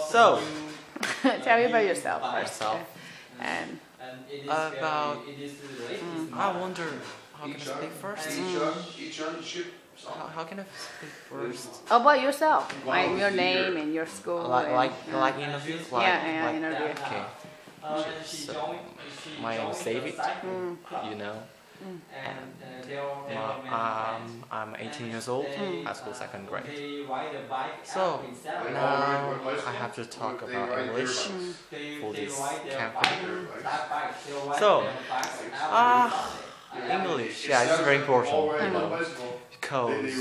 So, tell me about yourself first. myself. And About, I wonder, how can I speak first? How can I speak first? about yourself, like your name and your school. Like interview? Yeah, interview. Okay. So, my name is David, you know. I'm 18 years old, high school second grade. So now I have to talk about English for this campaign. So English, yeah, it's very important, you know, because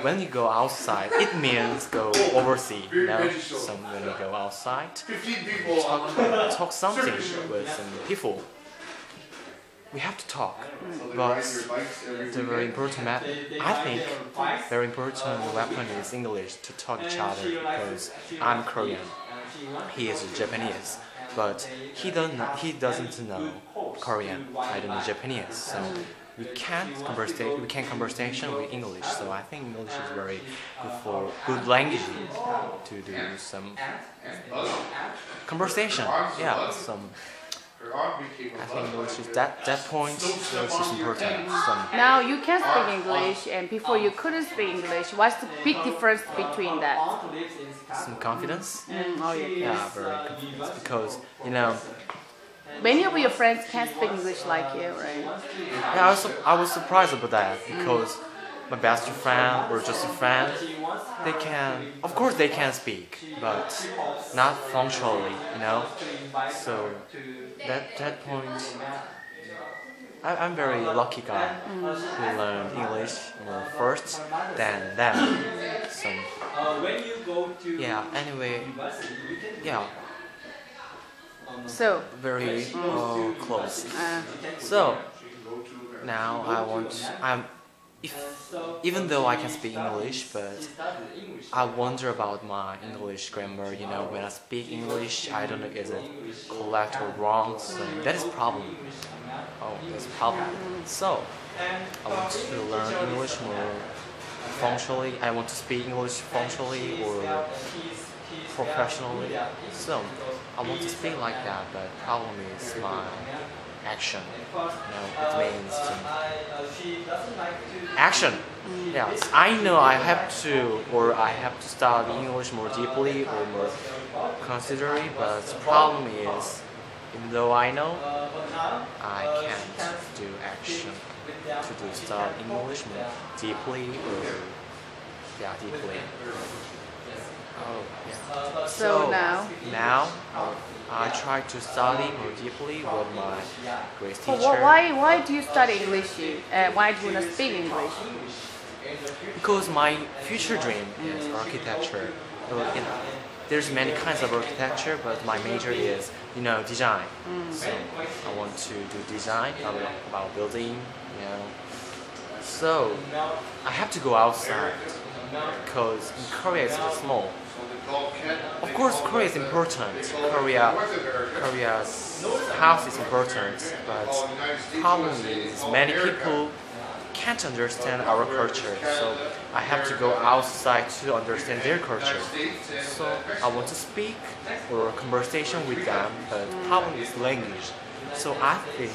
when you go outside, it means go overseas, you know. So when you go outside, talk something with some people. We have to talk, but the very important I think very important weapon is English to talk each other, because I'm Korean, he is Japanese, but he doesn't know Korean, I don't know Japanese, so we can't conversation with English. So I think English is very good for good language to do some conversation. Yeah, some. I think English is that point. English is important. Now you can speak English, and before you couldn't speak English. What's the big difference between that? Some confidence. Oh yeah. Yeah, very confidence, because you know. Many of your friends can't speak English like you, right? Yeah, I was surprised about that, because my best friend or just a friend, of course they can speak, but not functionally, you know. So that point, I'm very lucky guy who learned English first, then some. Yeah. Anyway, yeah. So Very close. So now even though I can speak English, but I wonder about my English grammar. You know, when I speak English, I don't know is it correct or wrong. So that is problem. Oh, that's a problem. So I want to learn English more functionally. I want to speak English functionally or professionally. So I want to speak like that, but problem is my action. You know, it means action. Yes, I know I have to study English more deeply or more considerably, but the problem is, even though I know, I can't do action to study English more deeply or deeply. Oh, yeah. So now I try to study more deeply with my Greek teacher. why do you study English? Why do you not speak English? Because my future dream is architecture. You know, there's many kinds of architecture, but my major is, you know, design. So I want to do design about building, you know. So I have to go outside, because in Korea it's small. Of course, Korea is important. Korea's house is important, but problem is many people can't understand our culture. So I have to go outside to understand their culture. So I want to speak or conversation with them, but problem is language. So I think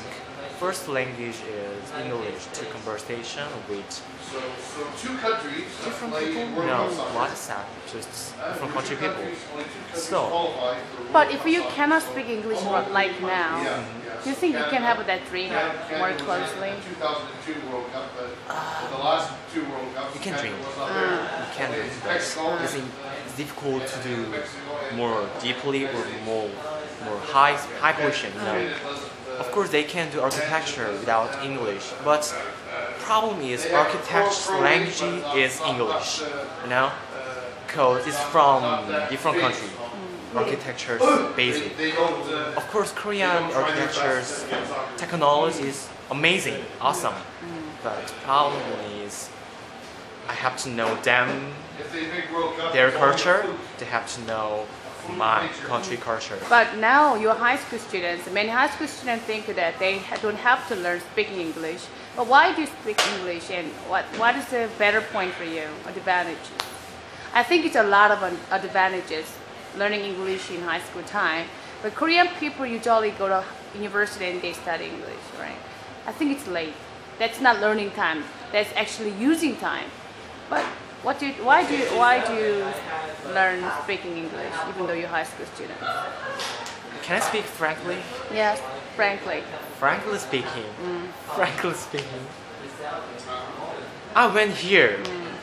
first language is English to conversation with different people. No, what is that? Just different country people. So, but if you cannot speak English like now, do you think you can have that dream more closely? You can dream. You can dream, but it's difficult to do more deeply or more high position. You know. Of course, they can do architecture without English, but problem is architecture language is English, you know, because it's from different country. Architecture's basic. Of course, Korean architecture's technology is amazing, awesome, but problem is I have to know them, their culture. They have to know my country culture. But now you're high school students. Many high school students think that they don't have to learn speaking English. But why do you speak English, and what is the better point for you, advantage? I think it's a lot of advantages. learning English in high school time. But Korean people usually go to university and they study English, right? I think it's late. That's not learning time. That's actually using time. But why do you learn speaking English even though you're high school student? Can I speak frankly? Yes, frankly. Frankly speaking, frankly speaking, I went here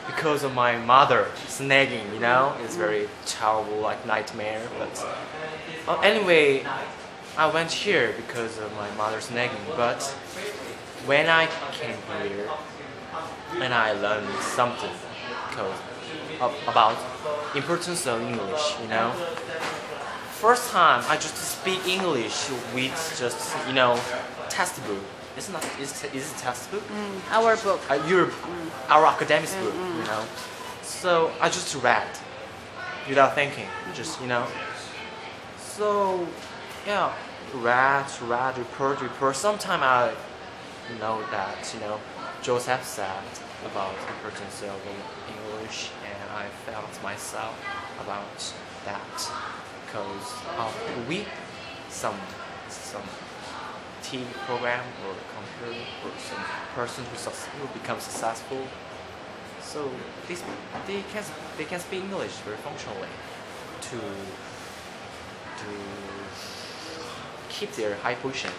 because of my mother snagging. You know, it's very terrible, like nightmare. But anyway, I went here because of my mother's nagging. But when I came here, and I learned something about importance of English. You know, first time I just speak English with just textbook. It's not. Is it textbook? Our book. Our academic book. You know, so I just read without thinking. Just So yeah, read, report. Sometimes I know that Joseph said about the importance of English, and I felt myself about that because some TV program or computer or some person who becomes successful, so they can speak English very functionally to keep their high position.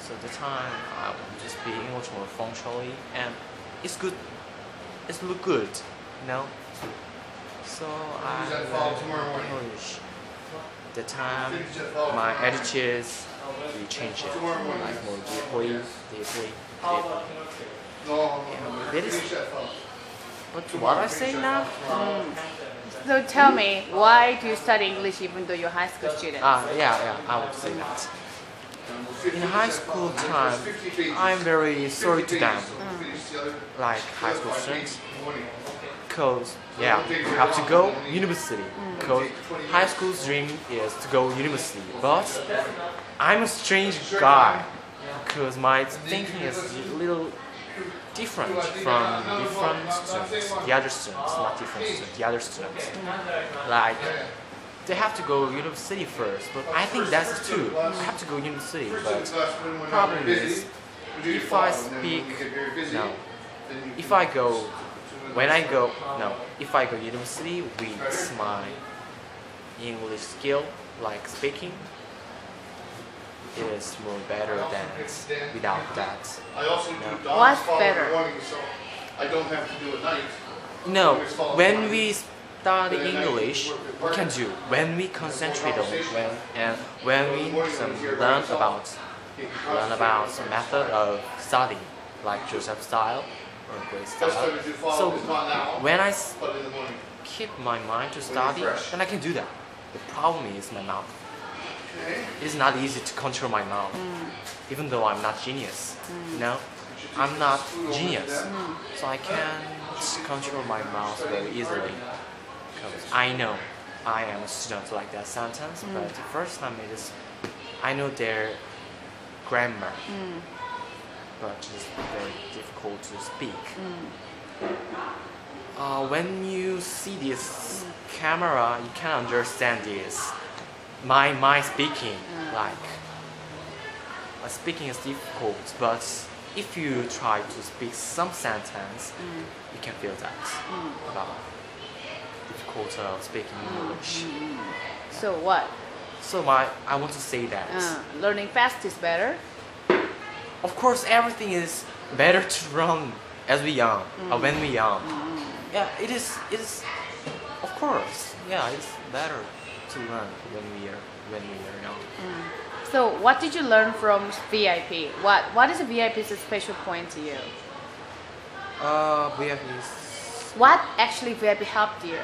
So the time I want to speak English more functionally, and it's good. It look good, So I learn English. The time my attitudes we change it like more deeply. Yeah, that is. But what I say now? So tell me, why do you study English even though you're a high school student? Yeah, I would say that. In high school time, I'm very sorry to them, like high school students, because you have to go university, because high school's dream is to go university, but I'm a strange guy, because my thinking is a little different from different students, the other students, not different students, the other students. Like, they have to go university first, but I think that's true. I have to go university, but problem is, if I speak, if I go university with my English skill, like speaking, it is more better than without that. What's better? When we study English, we can do when we concentrate on when we learn about method of study, like Joseph style or Grace style. So when I keep my mind to study, then I can do that. The problem is my mouth. It's not easy to control my mouth, even though I'm not genius. I'm not genius, so I can't control my mouth very easily. Because I know I am a student like that sentence, but the first time I know their grammar, but it's very difficult to speak. When you see this camera, you can understand this. My speaking, speaking is difficult, but if you try to speak some sentence, you can feel that about difficult of speaking English. So what? So I want to say that learning fast is better. Of course, everything is better to learn as we young, when we young. Yeah, it is. Of course, yeah, it's better to learn when we are young. So what did you learn from V.I.P? What is a V.I.P's special point to you? V.I.P is what actually V.I.P helped you?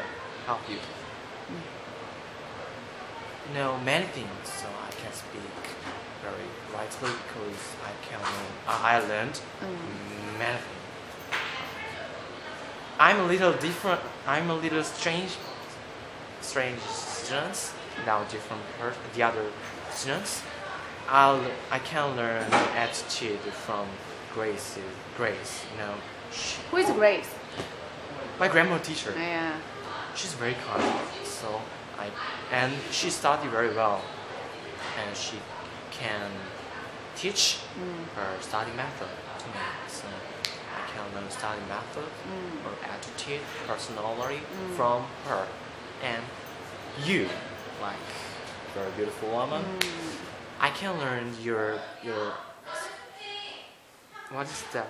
Many things. So I can speak very rightly because I learned many things. I'm a little different. I'm a little strange students now different the other students. I can learn attitude from Grace. Who is Grace? My grandma teacher. Yeah. She's very kind. So And she studied very well, and she can teach her study method to me. So I can learn study method or attitude, personality from her. And you, like very beautiful woman, I can learn your what is that?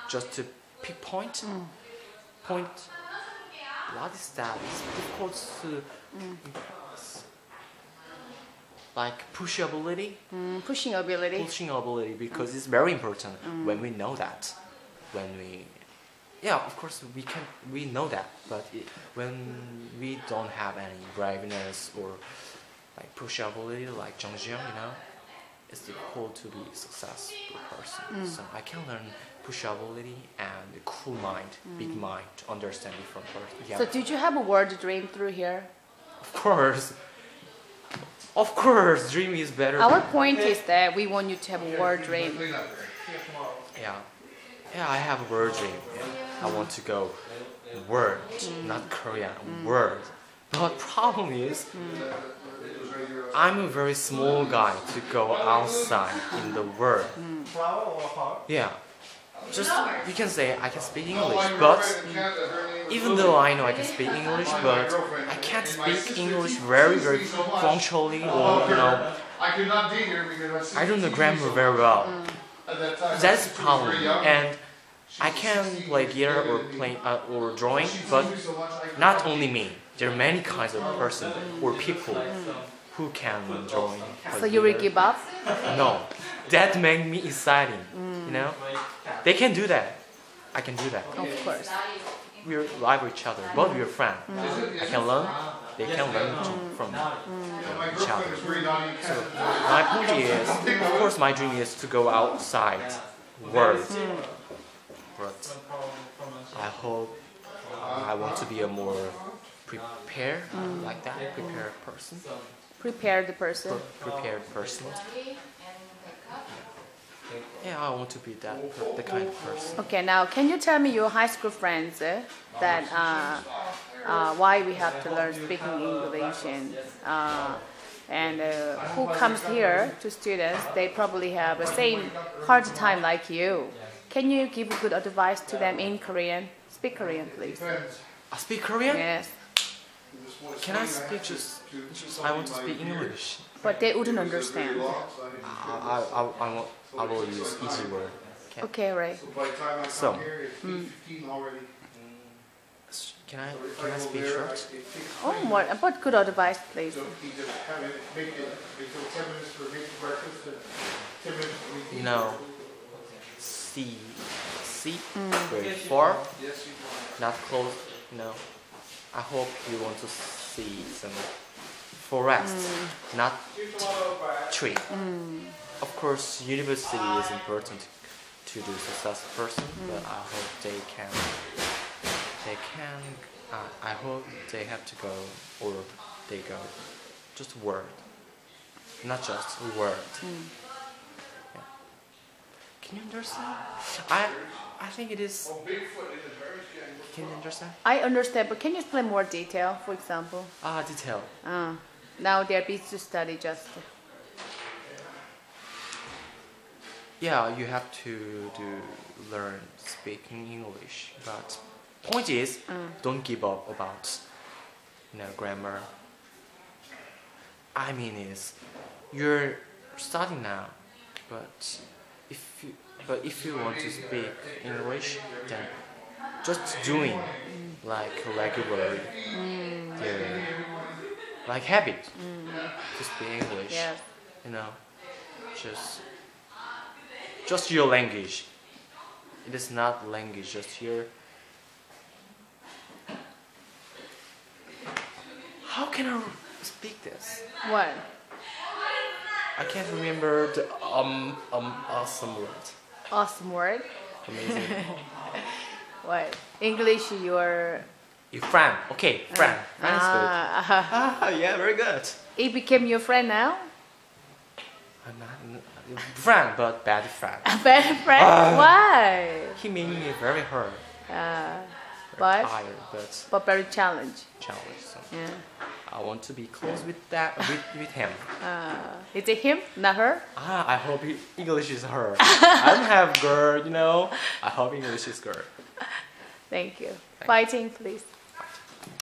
Just to pick point. What is that? It's difficult to like pushing ability. Pushing ability. Pushing ability, because it's very important when we know that. When we, yeah, of course we know that, but when we don't have any braveness or like push ability, like Zhangjiang, it's difficult to be a successful person. So I can learn push ability and a cool mind, big mind to understand different person. Yeah. So did you have a word dream through here? Of course, dream is better. Our point is that we want you to have a word dream. Yeah, I have a word dream. I want to go world, not Korean, world. But problem is, I'm a very small guy to go outside in the world. Yeah, just you can say I can speak English, but even though I know I can speak English, but I can't speak English very punctually, or I don't know grammar very well. That's the problem, and I can play guitar or play or drawing, but not only me. There are many kinds of person or people who can drawing. So you will give up? No, that made me exciting. They can do that. I can do that. Of course. We're like each other, but we're friends. I can learn. They can learn from each other. So my point is, of course, my dream is to go outside world. But I hope I want to be a more prepared, like that, prepared person. Prepared person. Prepared person. Yeah, I want to be the kind of person. Okay, now can you tell me your high school friends that why we have to learn speaking English, and who comes here to students? They probably have the same hard time like you. Can you give good advice to them in Korean? Speak Korean, please. I speak Korean? Yes. Can I speak I want to speak English. But they wouldn't understand. I will use easy word. Okay, right. So, can I speak short? Oh, what good advice, please? See, very far, not close. I hope you want to see some forest, not tree. Of course, university is important to do successful person, but I hope they can. I hope they have to go, or they go, just word, not just word. Yeah. Can you understand? I think it is. Can you understand? I understand, but can you explain more detail, for example? Detail. Now they're busy to study just. Yeah, you have to learn speaking English, but point is, don't give up about grammar. I mean is, you're studying now, but if you want to speak English, then just doing like regularly, like habit to speak English. Yes. Just your language. It is not language, just your. How can I speak this? What? I can't remember the awesome word. Awesome word? Amazing. What? English, your friend. Okay, friend. Friend is good. Yeah, very good. He became your friend now? I'm not friend, but bad friend. A bad friend? Why? He made me very hurt. Very but tired, but very challenged. challenged. So Yeah. I want to be close with that with him. Is it him, not her? I hope English is her. I don't have girl, you know. I hope English is girl. Thank you. Fighting, please.